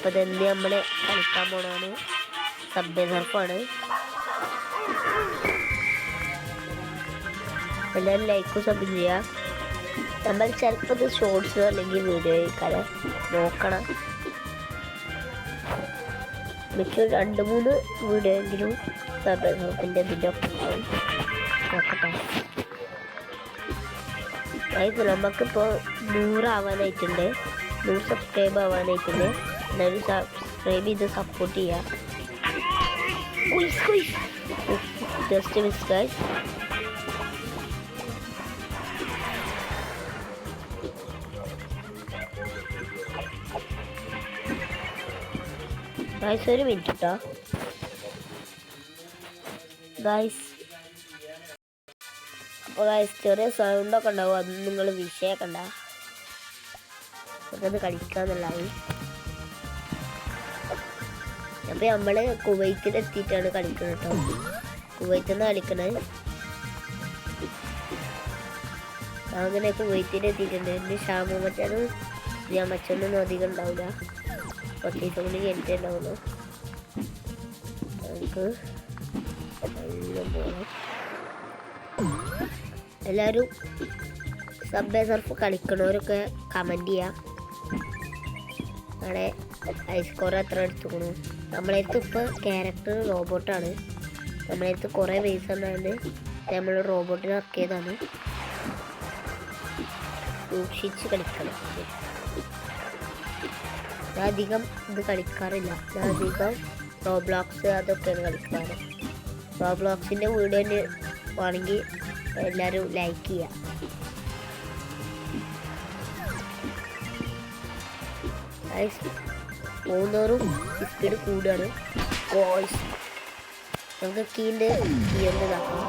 അപ്പോൾ ഇതെന്ന് നമ്മൾ കളിക്കാൻ പോണതാണ്. സബ്വേ സർഫാണ്. എല്ലാവരും ലൈക്കും സബും ചെയ്യുക. നമ്മൾ ചിലപ്പോൾ ഇത് ഷോർട്സ് അല്ലെങ്കിൽ വീഡിയോ കഴിക്കാതെ നോക്കണം. മിക്ക 2-3 വീഡിയോ എങ്കിലും സബ്വേ സർഫിൻ്റെ ഇതിൻ്റെ ഒക്കെ നോക്കട്ടെ. അതായത് നമുക്കിപ്പോൾ 100 ആവാനായിട്ടുണ്ട്, 100 സബ്സ്ക്രൈബ് ആവാനായിട്ടുണ്ട്. എന്നാലും സബ്സ്ക്രൈബ് ചെയ്ത് സപ്പോർട്ട് ചെയ്യുക. Just miss guys. ഗൈസ് ഒരു മിനിറ്റ് കേട്ടോ ഗൈസ്. അപ്പോൾ ഗൈസ് ചെറിയ സൗണ്ടൊക്കെ ഉണ്ടാവും, അതൊന്നും നിങ്ങൾ വിഷയമൊക്കെ നമുക്കത് കളിക്കാന്നുള്ളതായി. അപ്പോൾ നമ്മൾ കുവൈത്തിലെത്തിയിട്ടാണ് കളിക്കുന്നത് കേട്ടോ. കുവൈത്തിൽ നിന്ന് കളിക്കണത്. അങ്ങനെ കുവൈത്തിലെത്തിയിട്ടുണ്ട്. എൻ്റെ ഷാമു മച്ചാനും ഞാൻ മച്ചൊന്നും അധികം ഉണ്ടാവില്ല, 10 ദിവസം കൊണ്ട് കഴിഞ്ഞിട്ടേ ഉണ്ടാവുള്ളൂ. നമുക്ക് എല്ലാം പോകണം. എല്ലാവരും സബ്വേ സർഫ് കളിക്കണവരൊക്കെ കമൻറ്റ് ചെയ്യാം. അവിടെ ഹൈ സ്കോർ എത്ര എടുത്തുക്കണു. നമ്മളെ അടുത്ത് ഇപ്പോൾ ക്യാരക്ടർ റോബോട്ടാണ്. നമ്മളെ അടുത്ത് കുറേ പൈസ ഉണ്ടായത് നമ്മൾ റോബോട്ടിനെ ഇറക്കിയതാണ്. സൂക്ഷിച്ച് കളിക്കണം. ഞാൻ അധികം ഇത് കളിക്കാറില്ല. ഞാൻ അധികം റോബ്ലോക്സ് അതൊക്കെയാണ് കളിക്കാറ്. റോബ്ലോക്സിൻ്റെ വീഡിയോ ആണെങ്കിൽ എല്ലാവരും ലൈക്ക് ചെയ്യുക. പോകുന്നവരും സ്പീഡ് കൂടുകയാണ്. നമുക്ക് കീൻ്റെ കീന്നതാക്കാം.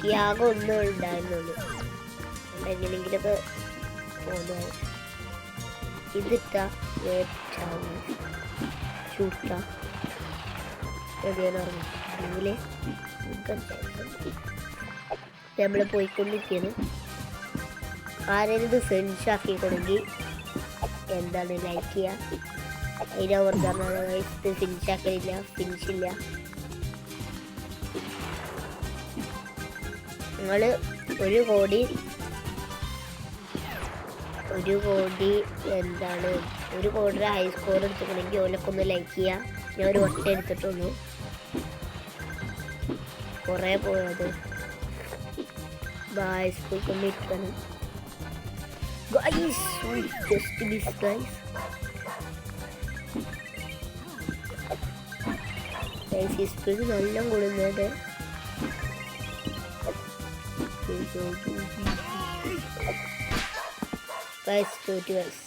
കീ ആകെ ഒന്നും ഉണ്ടായിരുന്നുള്ളൂ. എങ്ങനെയെങ്കിലൊക്കെ പോകുന്നത് ഇതിട്ട ചൂട്ട അതിലെ നമ്മൾ പോയിക്കൊണ്ടിരിക്കുകയാണ്. ആരെങ്കിലും ഇത് ഫ്രണ്ട്സ് ആക്കിക്കൊണ്ടെങ്കിൽ എന്താണ് ലൈക്ക് ചെയ്യുക. അതിൻ്റെ ഓർഡറാണ് ഇത് ഫിനിഷ് ആക്കലില്ല, ഫിനിഷില്ല. നിങ്ങൾ 1 കോടി എന്താണ് 1 കോടിയുടെ ഹൈ സ്കോർ എടുത്തിട്ടുണ്ടെങ്കിൽ ഓലൊക്കെ ഒന്ന് ലൈക്ക് ചെയ്യുക. ഞാൻ ഒരു വട്ടം എടുത്തിട്ടുള്ളൂ, കുറേ പോയത്. സ്കൂളിൽ ഇരിക്കണം. Just miss guys. സ്പീഡ് നല്ല കൂടുന്നത്. Guys 20 guys.